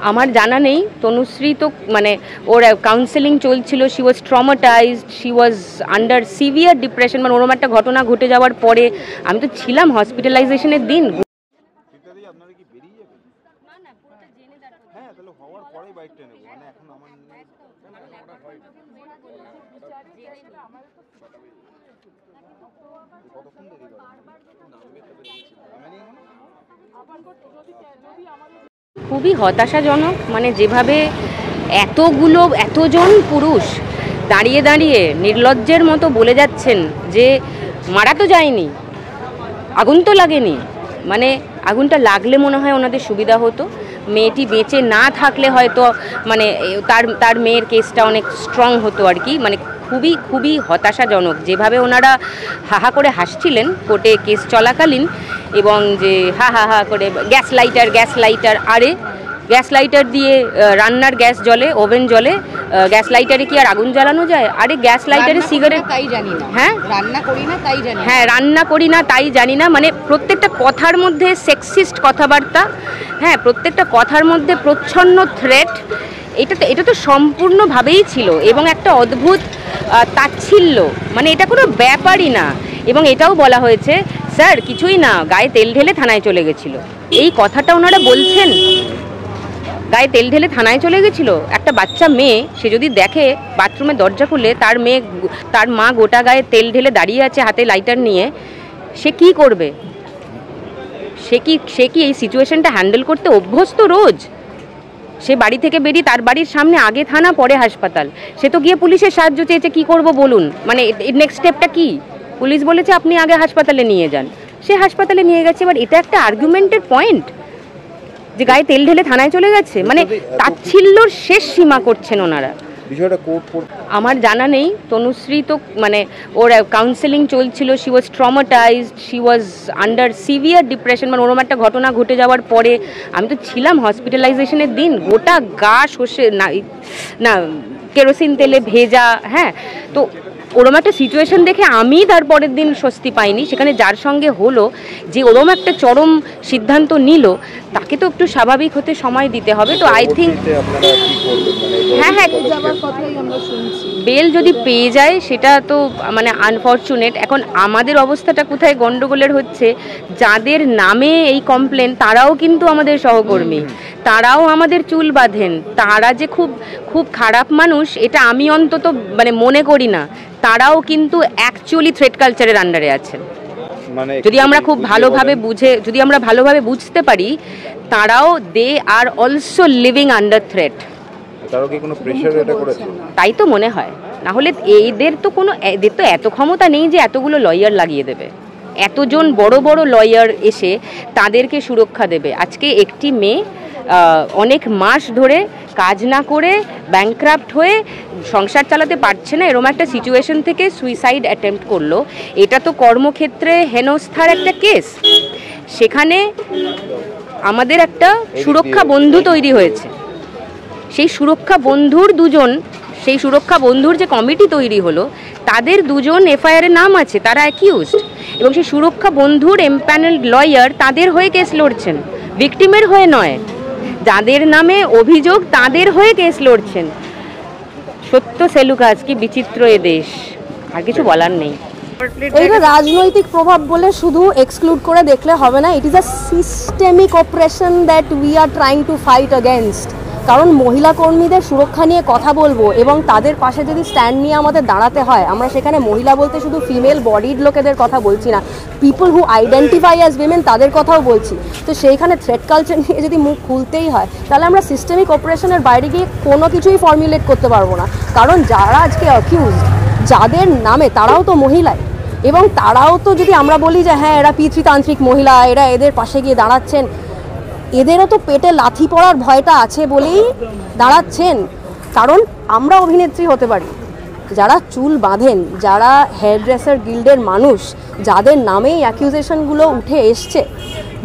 আমার জানা নেই। তনুশ্রী তো মানে ওর কাউন্সেলিং চলছিল, she was traumatised, she was under severe depression, মানে ওরকম একটা ঘটনা ঘটে যাওয়ার পরে আমি তো ছিলাম হসপিটালাইজেশনের দিন। খুবই হতাশাজনক, মানে যেভাবে এতজন পুরুষ দাঁড়িয়ে দাঁড়িয়ে নির্লজ্জের মতো বলে যাচ্ছেন যে মারা তো যায়নি, আগুন তো লাগেনি। মানে আগুনটা লাগলে মনে হয় ওনাদের সুবিধা হতো, মেয়েটি বেঁচে না থাকলে হয়তো মানে তার মেয়ের কেসটা অনেক স্ট্রং হতো আর কি। মানে খুবই খুবই হতাশাজনক যেভাবে ওনারা হাহা করে হাসছিলেন কোর্টে কেস চলাকালীন, এবং যে হা হা হা করে গ্যাস লাইটার, আরে গ্যাস লাইটার দিয়ে রান্নার গ্যাস জ্বলে, ওভেন জ্বলে, গ্যাস লাইটারে কি আর আগুন জ্বালানো যায়? আরে গ্যাস লাইটারে সিগারেট, তাই জানি না, হ্যাঁ রান্না করি না তাই জানি, হ্যাঁ রান্না করি না তাই জানি না। মানে প্রত্যেকটা কথার মধ্যে সেক্সিস্ট কথাবার্তা, হ্যাঁ প্রত্যেকটা কথার মধ্যে প্রচ্ছন্ন থ্রেট। এটা তো সম্পূর্ণভাবেই ছিল, এবং একটা অদ্ভুত তাচ্ছিল্য, মানে এটা কোনো ব্যাপারই না। এবং এটাও বলা হয়েছে স্যার কিছুই না, গায়ে তেল ঢেলে থানায় চলে গেছিল। এই কথাটা ওনারা বলছেন, গায়ে তেল ঢেলে থানায় চলে গেছিল। একটা বাচ্চা মেয়ে, সে যদি দেখে বাথরুমে দরজা খুলে তার মা গোটা গায়ে তেল ঢেলে দাঁড়িয়ে আছে হাতে লাইটার নিয়ে, সে কি করবে? সে কি এই সিচুয়েশনটা হ্যান্ডেল করতে অভ্যস্ত রোজ? সে বাড়ি থেকে বেরিয়ে তার বাড়ির সামনে আগে থানা পরে হাসপাতাল, সে তো গিয়ে পুলিশের সাহায্য চেয়েছে। কি করব বলুন? মানে নেক্সট স্টেপটা কি? পুলিশ বলেছে আপনি আগে হাসপাতালে নিয়ে যান, সে হাসপাতালে নিয়ে গেছে। এবার এটা একটা আর্গুমেন্টের পয়েন্ট যে গায়ে তেল ঢেলে থানায় চলে গেছে, মানে তাচ্ছিল্যর শেষ সীমা করছেন ওনারা। আমার জানা নেই। তনুশ্রী তো মানে ওর কাউন্সেলিং চলছিল, she was traumatised, she was under severe depression, মানে ওরকম একটা ঘটনা ঘটে যাওয়ার পরে আমি তো ছিলাম হসপিটালাইজেশনের দিন, গোটা গা সর্ষে না কেরোসিন তেলে ভেজা। হ্যাঁ, তো ওরম একটা সিচুয়েশন দেখে আমি তার পরের দিন স্বস্তি পাইনি। সেখানে যার সঙ্গে হলো, যে ওরম একটা চরম সিদ্ধান্ত নিল, তাকে তো একটু স্বাভাবিক হতে সময় দিতে হবে। তো আই থিঙ্ক হ্যাঁ বেল যদি পেয়ে যায় সেটা তো মানে আনফর্চুনেট। এখন আমাদের অবস্থাটা কোথায় গন্ডগোলের হচ্ছে, যাদের নামে এই কমপ্লেন তারাও কিন্তু আমাদের সহকর্মী, তারাও আমাদের চুল বাঁধেন, তারা যে খুব খুব খারাপ মানুষ এটা আমি অন্তত মানে মনে করি না। তারাও কিন্তু অ্যাকচুয়ালি থ্রেট কালচারের আন্ডারে আছেন। যদি আমরা খুব ভালোভাবে বুঝতে পারি, তারাও they are also living under threat. তাই তো মনে হয়, না হলে এদের তো এত ক্ষমতা নেই যে এতগুলো লয়ার লাগিয়ে দেবে, এতজন বড় বড় লয়ার এসে তাদেরকে সুরক্ষা দেবে। আজকে একটি মেয়ে অনেক মাস ধরে কাজ না করে ব্যাংক্রাফট হয়ে সংসার চালাতে পারছে না, এরকম একটা সিচুয়েশন থেকে সুইসাইড অ্যাটেম্প্ট করলো। এটা তো কর্মক্ষেত্রে হেনস্থার একটা কেস। সেখানে আমাদের একটা সুরক্ষা বন্ধু তৈরি হয়েছে, সেই সুরক্ষা বন্ধুর যে কমিটি তৈরি হলো, তাদের দুজন এফআইআরের নাম আছে, তারা অ্যাকিউজড, এবং সেই সুরক্ষা বন্ধুর এমপ্যানেলড লয়ার তাদের হয়ে কেস লড়ছেন, ভিকটিমের হয়ে নয়। যাদের নামে অভিযোগ তাদের হয়ে কেস লড়ছেন। সত্য সেলুকাজ, কি বিচিত্র এ দেশ, আর কিছু বলার নেই। এইটা রাজনৈতিক প্রভাব বলে শুধু এক্সক্লুড করে দেখলে হবে না, ইট is a systemic operation that we are trying to fight against. কারণ মহিলা কর্মীদের সুরক্ষা নিয়ে কথা বলবো এবং তাদের পাশে যদি স্ট্যান্ড নিয়ে আমাদের দাঁড়াতে হয়, আমরা সেখানে মহিলা বলতে শুধু ফিমেল বডিড লোকেদের কথা বলছি না, people who identify as women তাদের কথাও বলছি। তো সেইখানে থ্রেট কালচার নিয়ে যদি মুখ খুলতেই হয়, তাহলে আমরা সিস্টেমিক অপারেশনের বাইরে গিয়ে কোনো কিছুই ফর্মুলেট করতে পারবো না। কারণ যারা আজকে অ্যাকিউজড, যাদের নামে, তারাও তো মহিলাই, এবং তারাও তো যদি আমরা বলি যে হ্যাঁ এরা পিতৃতান্ত্রিক মহিলা, এরা এদের পাশে গিয়ে দাঁড়াচ্ছেন, এদেরও তো পেটে লাথি পড়ার ভয়টা আছে বলেই দাঁড়াচ্ছেন। কারণ আমরা অভিনেত্রী হতে পারি, যারা চুল বাঁধেন, যারা হেয়ার ড্রেসার গিল্ডের মানুষ, যাদের নামেই অ্যাকিউজেশনগুলো উঠে এসছে,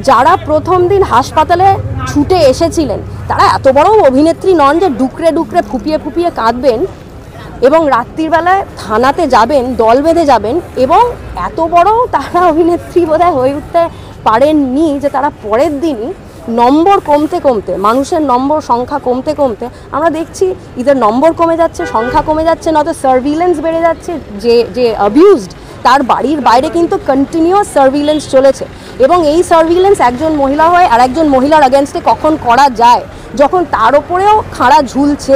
যারা প্রথম দিন হাসপাতালে ছুটে এসেছিলেন, তারা এত বড় অভিনেত্রী নন যে ডুকরে ডুকরে ফুপিয়ে ফুপিয়ে কাঁদবেন এবং রাত্রিবেলায় থানাতে যাবেন, দল বেঁধে যাবেন, এবং এত বড় তারা অভিনেত্রী বোধহয় হয়ে উঠতে পারেননি যে তারা পরের দিন নম্বর কমতে কমতে, মানুষের নম্বর সংখ্যা কমতে কমতে আমরা দেখছি ইদার নম্বর কমে যাচ্ছে, সংখ্যা কমে যাচ্ছে, নয়তো সার্ভিলেন্স বেড়ে যাচ্ছে। যে অ্যাবিউজড তার বাড়ির বাইরে কিন্তু কন্টিনিউয়াস সার্ভিলেন্স চলেছে, এবং এই সার্ভিলেন্স একজন মহিলা হয়ে আর একজন মহিলার অ্যাগেনস্টে কখন করা যায়, যখন তার ওপরেও খাড়া ঝুলছে।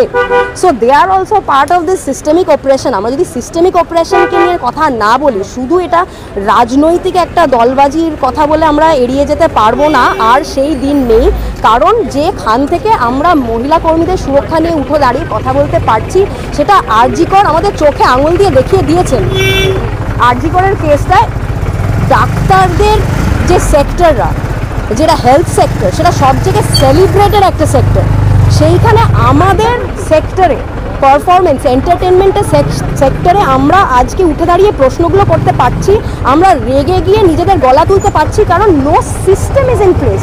So they are also part of this systemic operation. আমরা যদি সিস্টেমিক অপারেশনকে নিয়ে কথা না বলি, শুধু এটা রাজনৈতিক একটা দলবাজির কথা বলে আমরা এড়িয়ে যেতে পারবো না, আর সেই দিন নেই। কারণ যেখান থেকে আমরা মহিলা কর্মীদের সুরক্ষা নিয়ে উঠে দাঁড়িয়ে কথা বলতে পারছি, সেটা আরজি কর আমাদের চোখে আঙুল দিয়ে দেখিয়ে দিয়েছেন। আরজি করের কেসটায় ডাক্তারদের যে সেক্টররা, যেটা হেলথ সেক্টর, সেটা সব জায়গায় সেলিব্রেটেড একটা সেক্টর, সেইখানে আমাদের সেক্টরে পারফরমেন্স, এন্টারটেনমেন্টের সেক্টরে আমরা আজকে উঠে দাঁড়িয়ে প্রশ্নগুলো করতে পারছি, আমরা রেগে গিয়ে নিজেদের গলা তুলতে পারছি, কারণ no system is in place,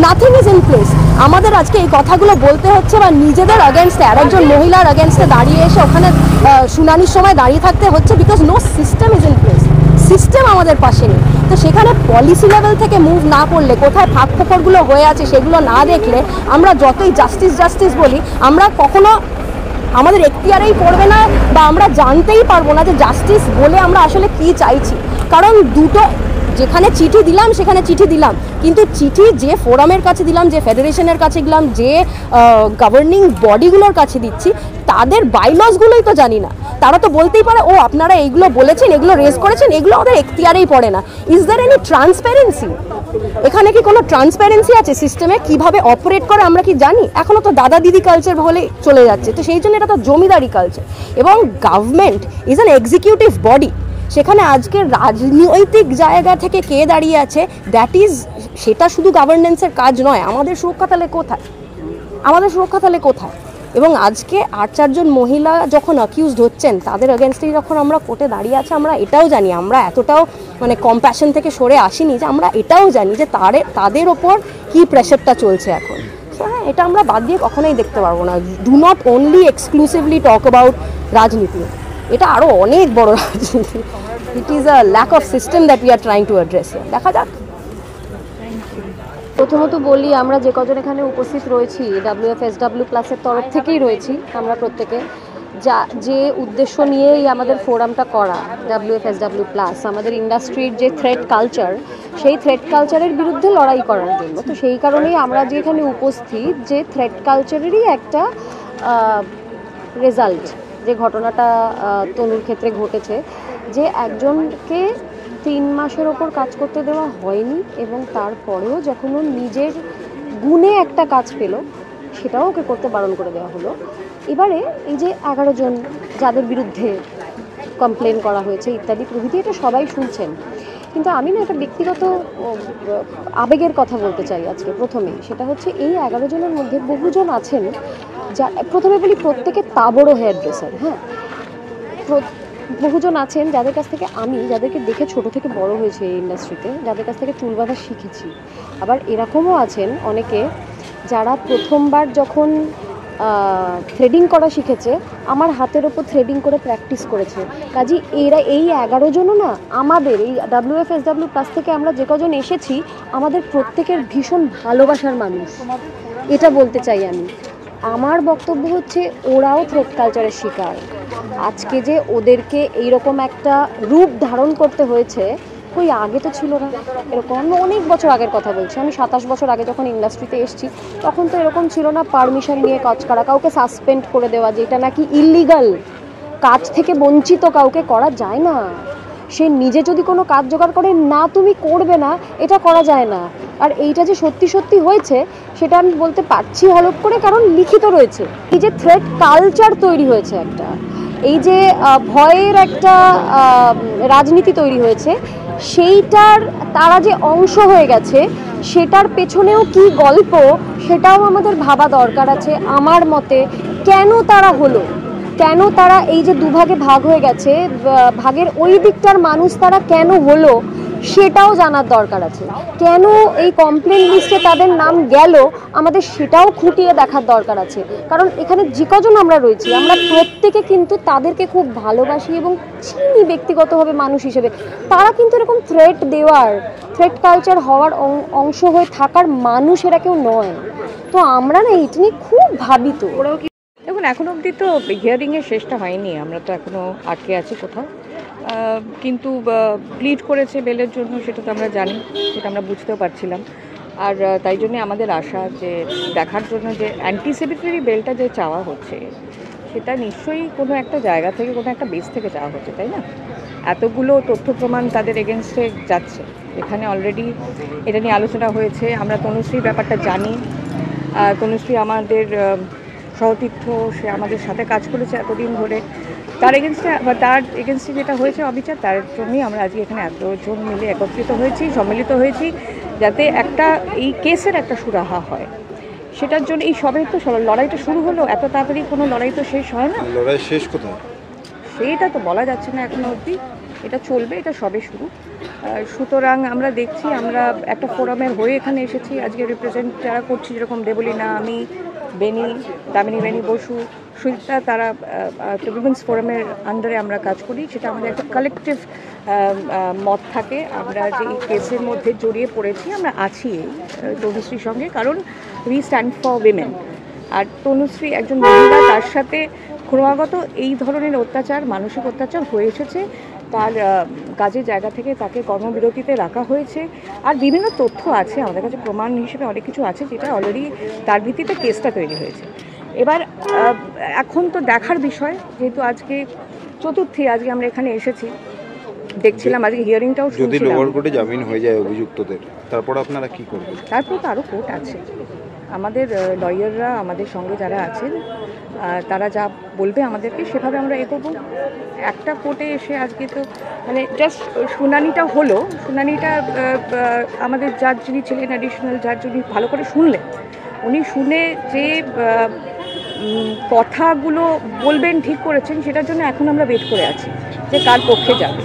nothing is in place. আমাদের আজকে এই কথাগুলো বলতে হচ্ছে বা নিজেদের অ্যাগেনস্টে, আরেকজন মহিলার অ্যাগেনস্টে দাঁড়িয়ে এসে ওখানে শুনানির সময় দাঁড়িয়ে থাকতে হচ্ছে, because no system is in place. System আমাদের পাশে নেই। তো সেখানে পলিসি লেভেল থেকে মুভ না করলে, কোথায় ফাঁক ফোকরগুলো হয়ে আছে সেগুলো না দেখলে, আমরা যতই জাস্টিস জাস্টিস বলি, আমরা কখনো আমাদের এখতিয়ারেই পড়বে না, বা আমরা জানতেই পারবো না যে জাস্টিস বলে আমরা আসলে কি চাইছি। কারণ দুটো, যেখানে চিঠি দিলাম সেখানে চিঠি দিলাম, কিন্তু চিঠি যে ফোরামের কাছে দিলাম, যে ফেডারেশনের কাছে দিলাম, যে গভর্নিং বডিগুলোর কাছে দিচ্ছি, তাদের বাইলসগুলোই তো জানি না। তারা তো বলতেই পারে, ও আপনারা এইগুলো বলেছেন, এগুলো রেজ করেছেন, এগুলো আমাদের এখতিয়ারেই পড়ে না। Is there any transparency? এখানে কি কোনো ট্রান্সপারেন্সি আছে সিস্টেমে? কিভাবে অপারেট করে আমরা কি জানি? এখনও তো দাদা দিদি কালচার বলে চলে যাচ্ছে। তো সেই জন্য এটা তো জমিদারি কালচার, এবং government is an executive body. সেখানে আজকে রাজনৈতিক জায়গা থেকে কে দাঁড়িয়ে আছে, দ্যাট ইজ, সেটা শুধু গভর্নেন্সের কাজ নয়। আমাদের সুরক্ষা তাহলে কোথায়? আমাদের সুরক্ষা তাহলে কোথায়? এবং আজকে 8-4 মহিলা যখন অ্যাকিউজড হচ্ছেন, তাদের এগেনস্টেই যখন আমরা কোর্টে দাঁড়িয়ে আছি, আমরা এটাও জানি, আমরা এতটাও মানে কম্প্যাশন থেকে সরে আসিনি, যে আমরা এটাও জানি যে তাদের ওপর কী প্রেশারটা চলছে এখন। হ্যাঁ, এটা আমরা বাদ দিয়ে কখনোই দেখতে পারবো না। Do not only exclusively talk about রাজনীতি, এটা আরও অনেক বড় রাজনীতি। It is a lack of system that we are trying to address. দেখা যাক। প্রথমত বলি, আমরা যে কজন এখানে উপস্থিত রয়েছি WFSW+-এর তরফ থেকেই রয়েছি, আমরা প্রত্যেকে যে উদ্দেশ্য নিয়েই আমাদের ফোরামটা করা, WFSW+, আমাদের ইন্ডাস্ট্রির যে থ্রেট কালচার, সেই থ্রেট কালচারের বিরুদ্ধে লড়াই করার জন্য। তো সেই কারণেই আমরা যে এখানে উপস্থিত, যে থ্রেট কালচারেরই একটা রেজাল্ট, যে ঘটনাটা তনুর ক্ষেত্রে ঘটেছে, যে একজনকে 3 মাসের ওপর কাজ করতে দেওয়া হয়নি, এবং তারপরেও যখন ও নিজের গুণে একটা কাজ পেল, সেটাও ওকে করতে বারণ করে দেওয়া হলো। এবারে এই যে 11 জন যাদের বিরুদ্ধে কমপ্লেন করা হয়েছে ইত্যাদি প্রভৃতি, এটা সবাই শুনছেন, কিন্তু আমি না একটা ব্যক্তিগত আবেগের কথা বলতে চাই আজকে প্রথমেই। সেটা হচ্ছে, এই 11 জনের মধ্যে বহুজন আছেন, যা প্রথমে বলি প্রত্যেকে তাবড়ো হেয়ার ড্রেসার। হ্যাঁ, বহুজন আছেন যাদের কাছ থেকে আমি, যাদেরকে দেখে ছোট থেকে বড় হয়েছে এই ইন্ডাস্ট্রিতে, যাদের কাছ থেকে চুল বাঁধা শিখেছি। আবার এরকমও আছেন অনেকে যারা প্রথমবার যখন থ্রেডিং করা শিখেছে, আমার হাতের ওপর থ্রেডিং করে প্র্যাকটিস করেছে। কাজেই এই 11 জনও না, আমাদের এই WFSW+ থেকে আমরা যে কজন এসেছি, আমাদের প্রত্যেকের ভীষণ ভালোবাসার মানুষ, এটা বলতে চাই আমি। আমার বক্তব্য হচ্ছে, ওরাও থ্রেট কালচারের শিকার। আজকে যে ওদেরকে এইরকম একটা রূপ ধারণ করতে হয়েছে, কই আগে তো ছিল না এরকম। আমি অনেক বছর আগের কথা বলছি, আমি 27 বছর আগে যখন ইন্ডাস্ট্রিতে এসেছি, তখন তো এরকম ছিল না পারমিশন নিয়ে কাজ করা, কাউকে সাসপেন্ড করে দেওয়া, যেটা নাকি ইললিগাল, কাজ থেকে বঞ্চিত কাউকে করা যায় না। সে নিজে যদি কোনো কাজ জোগাড় করে না, তুমি করবে না, এটা করা যায় না। আর এইটা যে সত্যি সত্যি হয়েছে, সেটা আমি বলতে পারছি হলফ করে, কারণ লিখিত রয়েছে। এই যে থ্রেট কালচার তৈরি হয়েছে একটা, এই যে ভয়ের একটা রাজনীতি তৈরি হয়েছে, সেইটার তারা যে অংশ হয়ে গেছে, সেটার পেছনেও কি গল্প, সেটাও আমাদের ভাবা দরকার আছে আমার মতে। কেন তারা হলো, কেন তারা এই যে দুভাগে ভাগ হয়ে গেছে, ভাগের ওই দিকটার মানুষ তারা কেন হলো, সেটাও জানার দরকার আছে। কেন এই কমপ্লেন লিস্টে তাদের নাম গেল আমাদের সেটাও খুঁটিয়ে দেখার দরকার আছে। কারণ এখানে যে কজন আমরা রয়েছি আমরা প্রত্যেকে কিন্তু তাদেরকে খুব ভালোবাসি এবং চিনি ব্যক্তিগতভাবে মানুষ হিসেবে। তারা কিন্তু এরকম থ্রেট কালচার হওয়ার অংশ হয়ে থাকার মানুষেরা কেউ নয়। তো আমরা না এটা নিয়ে খুব ভাবিত। দেখুন, এখনো অবধি তো হিয়ারিংয়ের শেষটা হয়নি, আমরা তো এখনও আটকে আছি কোথাও। কিন্তু প্লিড করেছে বেলের জন্য, সেটা তো আমরা জানি, সেটা আমরা বুঝতেও পারছিলাম। আর তাই জন্যে আমাদের আশা যে দেখার জন্য যে অ্যান্টিসিপেটরি বেলটা যে চাওয়া হচ্ছে সেটা নিশ্চয়ই কোনো একটা জায়গা থেকে, কোনো একটা বেস থেকে চাওয়া হচ্ছে, তাই না? এতগুলো তথ্য প্রমাণ তাদের এগেনস্টে যাচ্ছে, এখানে অলরেডি এটা নিয়ে আলোচনা হয়েছে। আমরা তনুশ্রীর ব্যাপারটা জানি। তনুশ্রী আমাদের সহতীর্থ, সে আমাদের সাথে কাজ করেছে এতদিন ধরে। তার এগেনস্টে যেটা হয়েছে অবিচার, তার জন্যই আমরা আজকে এখানে এতজন মিলে একত্রিত হয়েছি, সম্মিলিত হয়েছি, যাতে এই কেসের একটা সুরাহা হয়। সেটার জন্য এই সবে তো লড়াইটা শুরু হলো, এত তাড়াতাড়ি কোনো লড়াই তো শেষ হয় না। লড়াই শেষ কোথায় সেটা তো বলা যাচ্ছে না এখনো অবধি, এটা চলবে, এটা সবে শুরু। সুতরাং আমরা দেখছি, আমরা একটা ফোরামের হয়ে এখানে এসেছি আজকে, রিপ্রেজেন্ট যারা করছি, যেরকম দেবলীনা, আমি, দামিনী বেনি বসু, সুচিতা, তারা উইমেন্স ফোরামের আন্ডারে আমরা কাজ করি। সেটা আমাদের একটা কালেকটিভ মত থাকে। আমরা যে এই কেসের মধ্যে জড়িয়ে পড়েছি, আমরা আছি তনুশ্রীর সঙ্গে, কারণ উই স্ট্যান্ড ফর উইমেন। আর তনুশ্রী একজন মহিলা, তার সাথে ক্রমাগত এই ধরনের অত্যাচার, মানসিক অত্যাচার হয়ে এসেছে। তার কাজের জায়গা থেকে তাকে কর্মবিরতিতে রাখা হয়েছে। আর বিভিন্ন তথ্য আছে আমাদের কাছে, প্রমাণ হিসেবে অনেক কিছু আছে, যেটা অলরেডি তার ভিত্তিতে কেসটা তৈরি হয়েছে। এবার এখন তো দেখার বিষয়, যেহেতু আজকে চতুর্থী, আজকে আমরা এখানে এসেছি, দেখছিলাম আজকে হিয়ারিংটাও শুনছিলাম। যদি লোয়ার কোর্টে জামিন হয়ে যায় অভিযুক্তদের, তারপর আপনারা কি করবেন? তারপর তো আরও কোর্ট আছে, আমাদের লয়াররা, আমাদের সঙ্গে যারা আছেন, তারা যা বলবে আমাদেরকে সেভাবে আমরা এগোবো। একটা কোর্টে এসে আজকে তো মানে জাস্ট শুনানিটা হলো, শুনানিটা আমাদের জাজ যিনি ছিলেন, অ্যাডিশনাল জাজ, উনি ভালো করে শুনলেন। উনি শুনে যে কথাগুলো বলবেন, ঠিক করেছেন, সেটার জন্য এখন আমরা ওয়েট করে আছি যে কার পক্ষে যাবে।